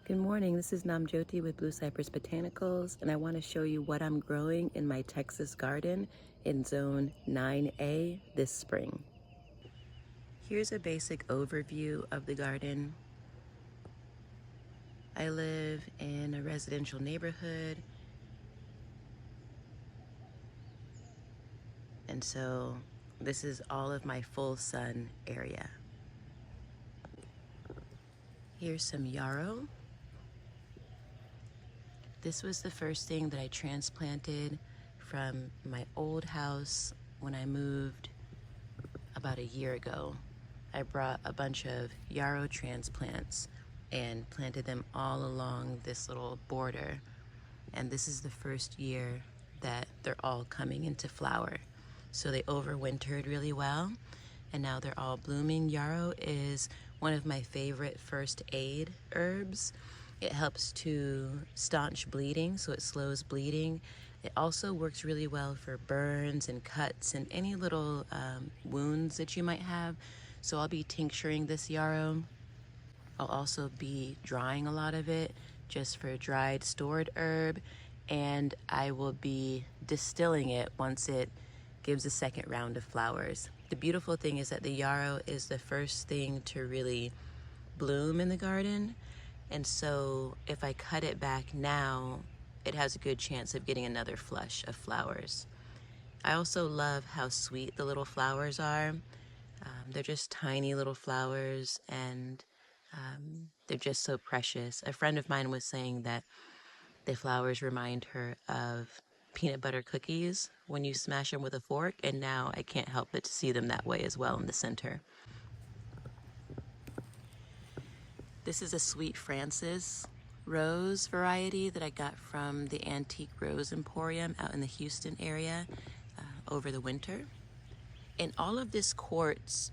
Good morning, this is Namjoti with Blue Cypress Botanicals, and I want to show you what I'm growing in my Texas garden in Zone 9A this spring. Here's a basic overview of the garden. I live in a residential neighborhood, and so this is all of my full sun area. Here's some yarrow. This was the first thing that I transplanted from my old house when I moved about a year ago. I brought a bunch of yarrow transplants and planted them all along this little border. And this is the first year that they're all coming into flower. So they overwintered really well, and now they're all blooming. Yarrow is one of my favorite first aid herbs. It helps to staunch bleeding, so it slows bleeding. It also works really well for burns and cuts and any little wounds that you might have. So I'll be tincturing this yarrow. I'll also be drying a lot of it just for dried stored herb, and I will be distilling it once it gives a second round of flowers. The beautiful thing is that the yarrow is the first thing to really bloom in the garden, and so if I cut it back now, it has a good chance of getting another flush of flowers. I also love how sweet the little flowers are. They're just tiny little flowers, and they're just so precious. A friend of mine was saying that the flowers remind her of peanut butter cookies when you smash them with a fork, and now I can't help but to see them that way as well in the center. This is a Sweet Francis rose variety that I got from the Antique Rose Emporium out in the Houston area over the winter. And all of this quartz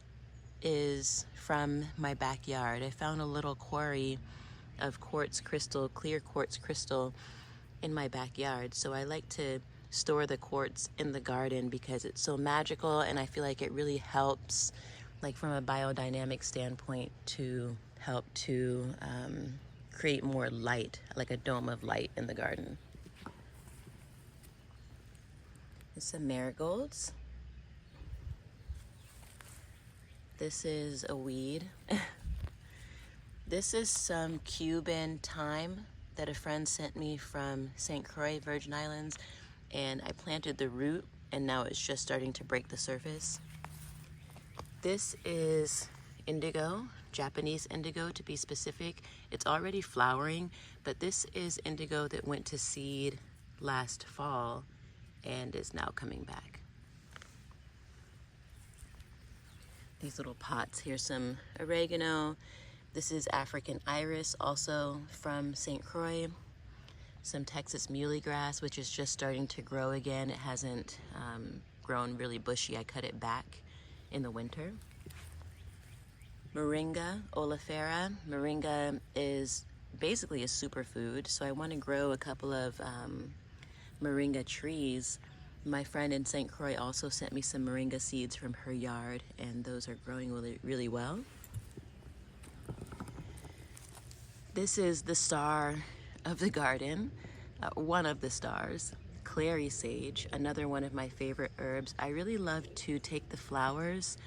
is from my backyard. I found a little quarry of quartz crystal, clear quartz crystal, in my backyard. So I like to store the quartz in the garden because it's so magical, and I feel like it really helps, like from a biodynamic standpoint, to help to create more light, like a dome of light in the garden. There's some marigolds. This is a weed. This is some Cuban thyme that a friend sent me from St. Croix, Virgin Islands, and I planted the root, and now it's just starting to break the surface. This is indigo, Japanese indigo to be specific. It's already flowering, but this is indigo that went to seed last fall and is now coming back. These little pots, here's some oregano. This is African iris, also from St. Croix. Some Texas muley grass, which is just starting to grow again. It hasn't grown really bushy. I cut it back in the winter. Moringa oleifera. Moringa is basically a superfood, so I want to grow a couple of moringa trees. My friend in St. Croix also sent me some moringa seeds from her yard, and those are growing really, really well. This is the star of the garden, one of the stars, Clary Sage, another one of my favorite herbs. I really love to take the flowers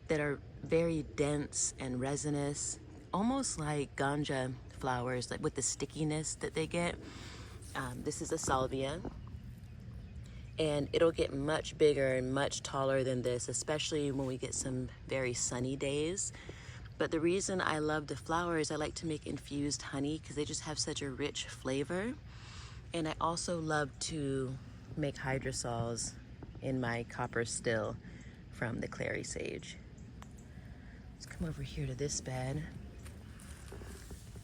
that are very dense and resinous, almost like ganja flowers, like with the stickiness that they get. This is a salvia, and it'll get much bigger and much taller than this, especially when we get some very sunny days. But the reason I love the flowers, I like to make infused honey because they just have such a rich flavor. And I also love to make hydrosols in my copper still from the Clary Sage. Let's come over here to this bed.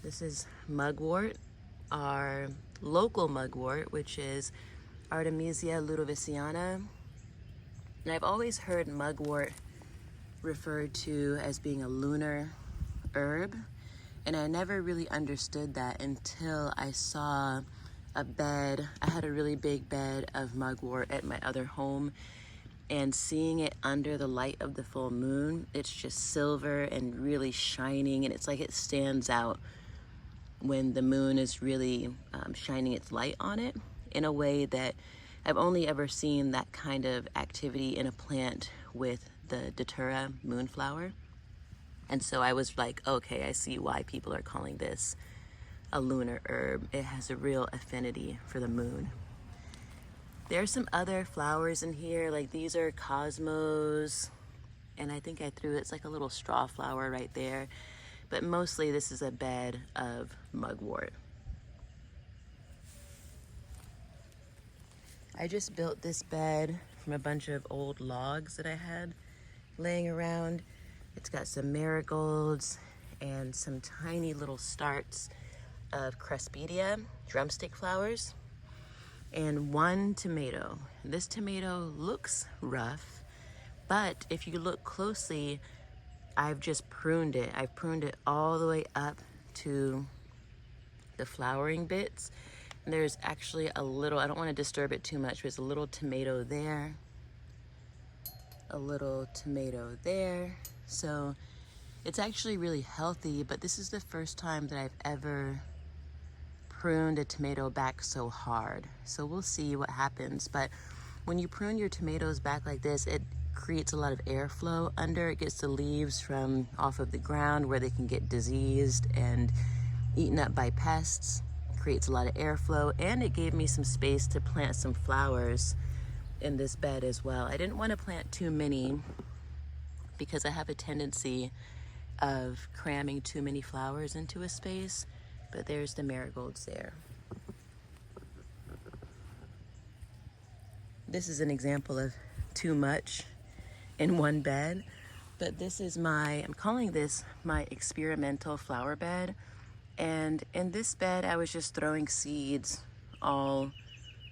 This is mugwort, our local mugwort, which is Artemisia ludoviciana. And I've always heard mugwort referred to as being a lunar herb, and I never really understood that until I saw a bed. I had a really big bed of mugwort at my other home, and seeing it under the light of the full moon, it's just silver and really shining, and it's like it stands out when the moon is really shining its light on it in a way that I've only ever seen that kind of activity in a plant with the datura moonflower. And so I was like, okay, I see why people are calling this a lunar herb. It has a real affinity for the moon. There's some other flowers in here, like these are cosmos, and I think I threw it's like a little straw flower right there. But mostly this is a bed of mugwort. I just built this bed from a bunch of old logs that I had laying around. It's got some marigolds and some tiny little starts of cresspedia, drumstick flowers, and one tomato. This tomato looks rough, but if you look closely, I've just pruned it. I've pruned it all the way up to the flowering bits. And there's actually a little, I don't want to disturb it too much, there's a little tomato there, a little tomato there. So it's actually really healthy, but this is the first time that I've ever pruned a tomato back so hard. So we'll see what happens. But when you prune your tomatoes back like this, it creates a lot of airflow under. It gets the leaves from off of the ground where they can get diseased and eaten up by pests. It creates a lot of airflow, and it gave me some space to plant some flowers in this bed as well. I didn't want to plant too many because I have a tendency of cramming too many flowers into a space, but there's the marigolds there. This is an example of too much in one bed, but this is I'm calling this my experimental flower bed. And in this bed, I was just throwing seeds all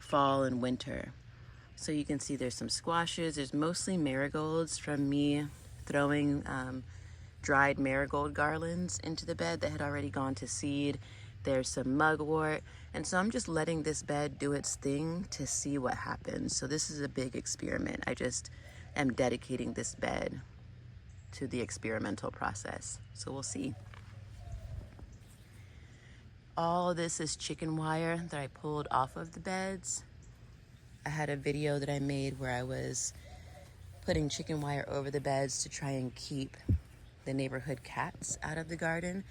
fall and winter. So you can see there's some squashes. There's mostly marigolds from me throwing dried marigold garlands into the bed that had already gone to seed. There's some mugwort. And so I'm just letting this bed do its thing to see what happens. So this is a big experiment. I just am dedicating this bed to the experimental process. So we'll see. All this is chicken wire that I pulled off of the beds. I had a video that I made where I was putting chicken wire over the beds to try and keep the neighborhood cats out of the garden.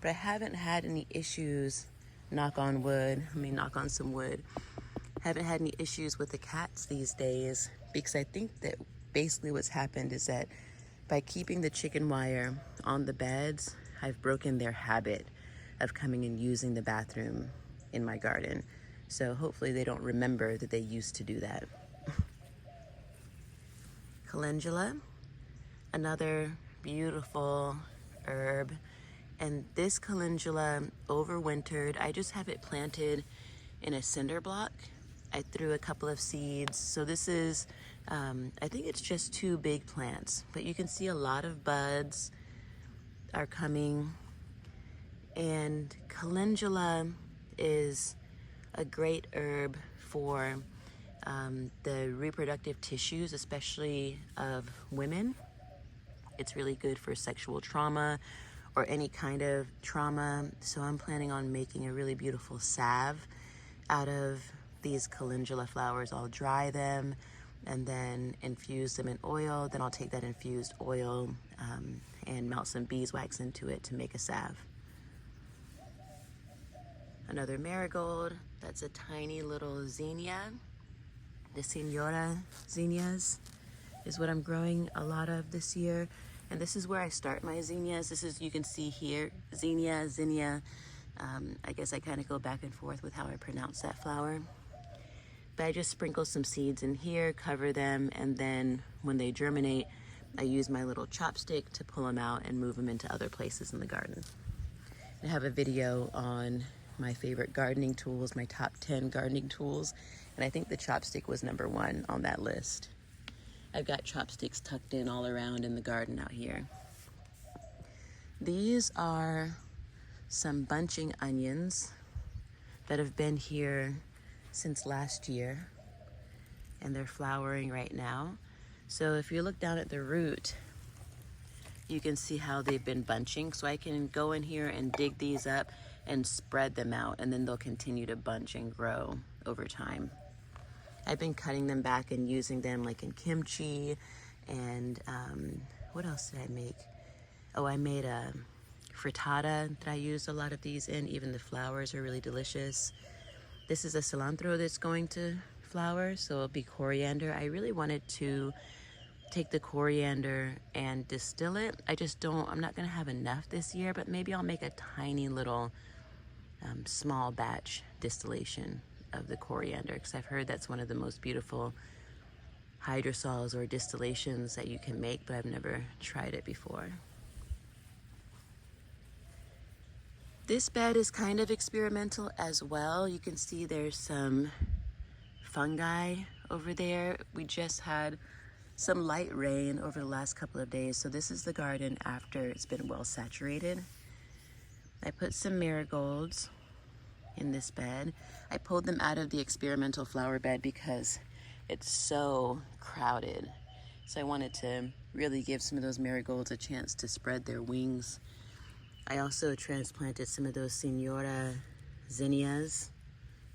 But I haven't had any issues, knock on wood, knock on some wood. Haven't had any issues with the cats these days, because I think that basically what's happened is that by keeping the chicken wire on the beds, I've broken their habit of coming and using the bathroom in my garden. So hopefully they don't remember that they used to do that. Calendula, another beautiful herb. And this calendula overwintered. I just have it planted in a cinder block. I threw a couple of seeds. So this is, I think it's just 2 big plants, but you can see a lot of buds are coming. And calendula is a great herb for the reproductive tissues, especially of women. It's really good for sexual trauma or any kind of trauma. So I'm planning on making a really beautiful salve out of these calendula flowers. I'll dry them and then infuse them in oil. Then I'll take that infused oil and melt some beeswax into it to make a salve. Another marigold, that's a tiny little zinnia. The Senora zinnias is what I'm growing a lot of this year. And this is where I start my zinnias. This is, you can see here, zinnia. I guess I kind of go back and forth with how I pronounce that flower. But I just sprinkle some seeds in here, cover them, and then when they germinate, I use my little chopstick to pull them out and move them into other places in the garden. I have a video on my favorite gardening tools, my top 10 gardening tools, and I think the chopstick was number 1 on that list. I've got chopsticks tucked in all around in the garden out here. These are some bunching onions that have been here since last year, and they're flowering right now. So if you look down at the root, you can see how they've been bunching. So I can go in here and dig these up and spread them out, and then they'll continue to bunch and grow over time. I've been cutting them back and using them like in kimchi, and what else did I make? Oh, I made a frittata that I used a lot of these in. Even the flowers are really delicious. This is a cilantro that's going to flower, so it'll be coriander. I really wanted to take the coriander and distill it. I'm not gonna have enough this year, but maybe I'll make a tiny little small batch distillation of the coriander, because I've heard that's one of the most beautiful hydrosols or distillations that you can make, but I've never tried it before. This bed is kind of experimental as well. You can see there's some fungi over there. We just had some light rain over the last couple of days, so this is the garden after it's been well saturated. I put some marigolds in this bed. I pulled them out of the experimental flower bed because it's so crowded. So I wanted to really give some of those marigolds a chance to spread their wings. I also transplanted some of those Senora zinnias.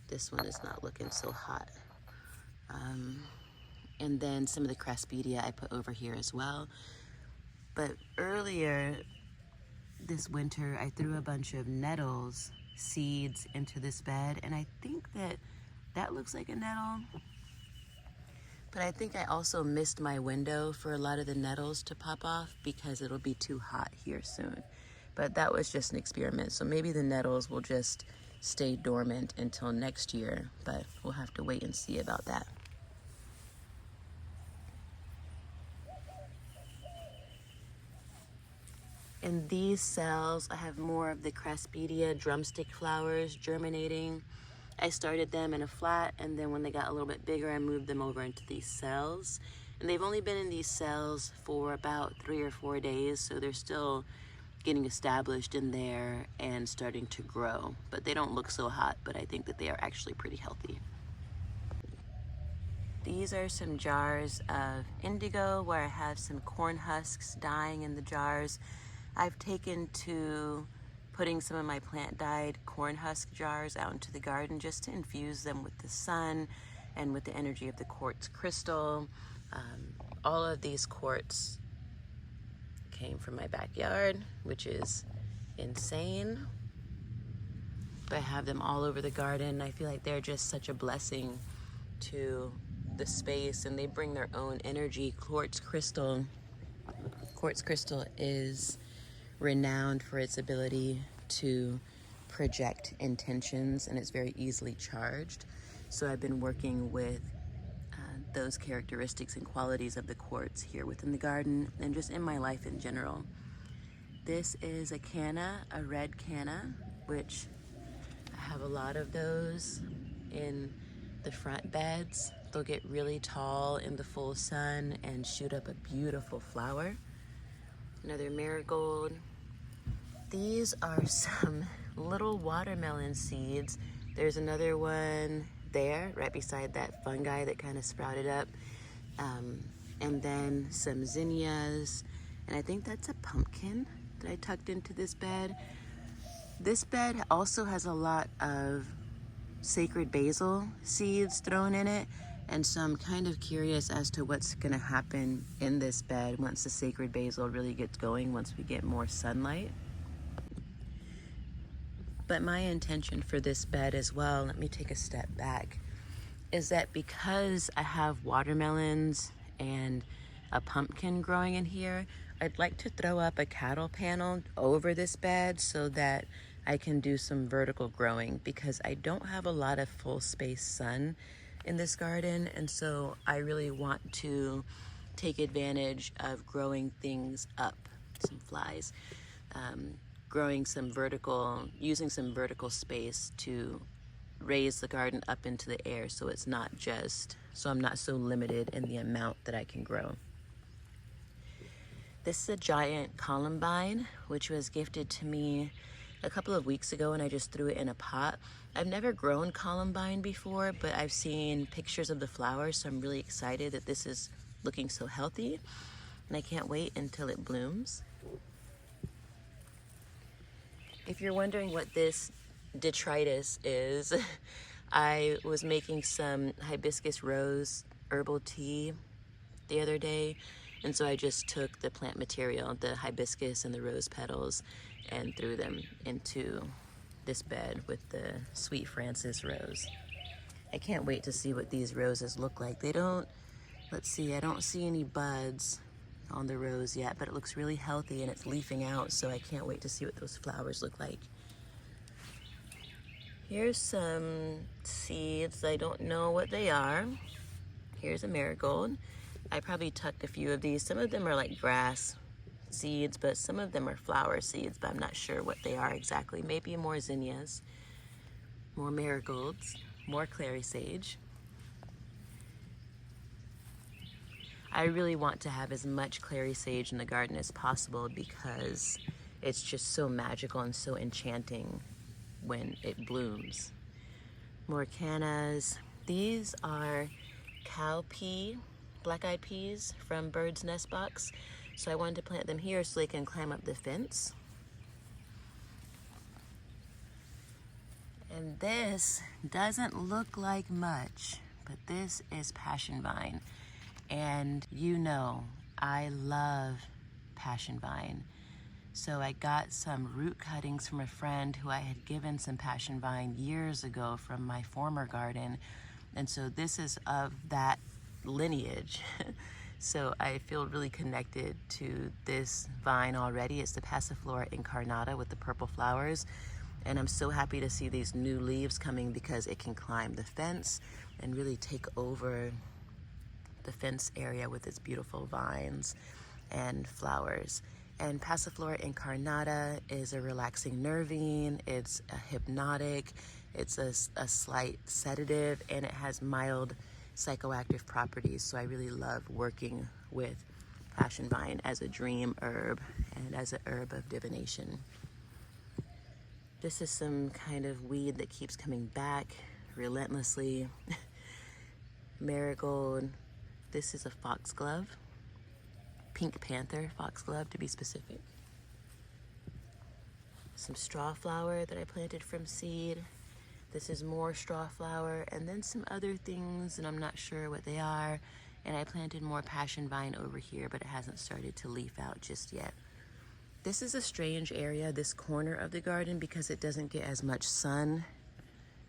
This one is not looking so hot. And then some of the craspedia I put over here as well. But earlier this winter, I threw a bunch of nettles seeds into this bed, and I think that looks like a nettle. But I think I also missed my window for a lot of the nettles to pop off because it'll be too hot here soon. But that was just an experiment, so maybe the nettles will just stay dormant until next year, but we'll have to wait and see about that. In these cells, I have more of the craspedia drumstick flowers germinating. I started them in a flat, and then when they got a little bit bigger, I moved them over into these cells. And they've only been in these cells for about 3 or 4 days, so they're still getting established in there and starting to grow. But they don't look so hot, but I think that they are actually pretty healthy. These are some jars of indigo where I have some corn husks dying in the jars. I've taken to putting some of my plant-dyed corn husk jars out into the garden just to infuse them with the sun and with the energy of the quartz crystal. All of these quartz came from my backyard, which is insane. But I have them all over the garden. I feel like they're just such a blessing to the space, and they bring their own energy. Quartz crystal is renowned for its ability to project intentions, and it's very easily charged. So I've been working with those characteristics and qualities of the quartz here within the garden and just in my life in general. This is a canna, a red canna, which I have a lot of those in the front beds. They'll get really tall in the full sun and shoot up a beautiful flower. Another marigold. These are some little watermelon seeds. There's another one there right beside that fungi that kind of sprouted up. And then some zinnias. And I think that's a pumpkin that I tucked into this bed. This bed also has a lot of sacred basil seeds thrown in it. And so I'm kind of curious as to what's gonna happen in this bed once the sacred basil really gets going, once we get more sunlight. But my intention for this bed as well, let me take a step back, is that because I have watermelons and a pumpkin growing in here, I'd like to throw up a cattle panel over this bed so that I can do some vertical growing, because I don't have a lot of full space sun in this garden, and so I really want to take advantage of growing things up. Some flies. Growing some vertical, using some vertical space to raise the garden up into the air, so it's not just, so I'm not so limited in the amount that I can grow. This is a giant columbine, which was gifted to me a couple of weeks ago, and I just threw it in a pot. I've never grown columbine before, but I've seen pictures of the flowers, so I'm really excited that this is looking so healthy, and I can't wait until it blooms. If you're wondering what this detritus is, I was making some hibiscus rose herbal tea the other day, and so I just took the plant material, the hibiscus and the rose petals, and threw them into this bed with the Sweet Francis rose. I can't wait to see what these roses look like. They don't, let's see, I don't see any buds on the rose yet, but it looks really healthy and it's leafing out, so I can't wait to see what those flowers look like. Here's some seeds. I don't know what they are. Here's a marigold. I probably tucked a few of these. Some of them are like grass seeds, but some of them are flower seeds, but I'm not sure what they are exactly. Maybe more zinnias, more marigolds, more Clary Sage. I really want to have as much Clary Sage in the garden as possible because it's just so magical and so enchanting when it blooms. More cannas. These are cowpea, black-eyed peas from Bird's Nest Box. So I wanted to plant them here so they can climb up the fence. And this doesn't look like much, but this is passion vine. And you know, I love passion vine. So I got some root cuttings from a friend who I had given some passion vine years ago from my former garden. And so this is of that lineage. So I feel really connected to this vine already. It's the Passiflora incarnata with the purple flowers. And I'm so happy to see these new leaves coming because it can climb the fence and really take over the fence area with its beautiful vines and flowers. And Passiflora incarnata is a relaxing nervine, it's a hypnotic, it's a slight sedative, and it has mild psychoactive properties. So I really love working with passion vine as a dream herb and as an herb of divination. This is some kind of weed that keeps coming back relentlessly. Marigold. This is a foxglove. Pink panther foxglove to be specific. Some straw flower that I planted from seed. This is more straw flower, and then some other things, and I'm not sure what they are. And I planted more passion vine over here, but it hasn't started to leaf out just yet. This is a strange area, this corner of the garden, because it doesn't get as much sun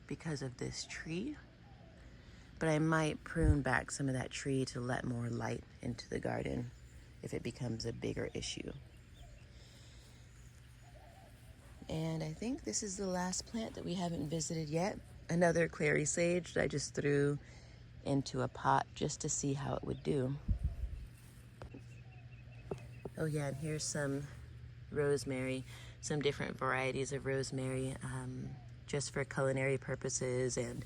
because of this tree. But I might prune back some of that tree to let more light into the garden if it becomes a bigger issue. And I think this is the last plant that we haven't visited yet. Another Clary Sage that I just threw into a pot just to see how it would do. Oh yeah, and here's some rosemary, some different varieties of rosemary, just for culinary purposes and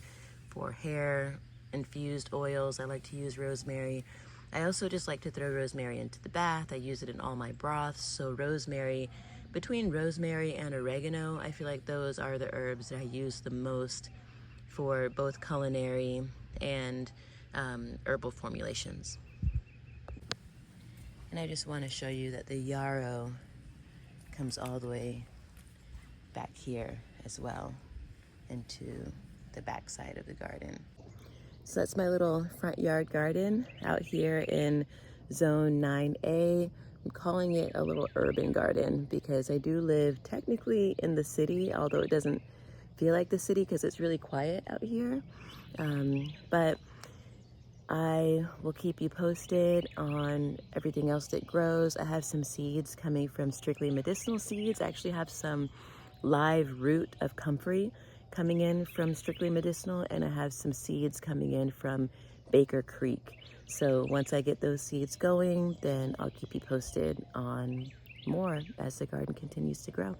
for hair infused oils. I like to use rosemary. I also just like to throw rosemary into the bath. I use it in all my broths. So rosemary, between rosemary and oregano, I feel like those are the herbs that I use the most for both culinary and herbal formulations. And I just want to show you that the yarrow comes all the way back here as well into the back side of the garden. So that's my little front yard garden out here in zone 9A. I'm calling it a little urban garden because I do live technically in the city, although it doesn't feel like the city because it's really quiet out here. But I will keep you posted on everything else that grows. I have some seeds coming from Strictly Medicinal Seeds. I actually have some live root of comfrey coming in from Strictly Medicinal, and I have some seeds coming in from Baker Creek. So once I get those seeds going, then I'll keep you posted on more as the garden continues to grow.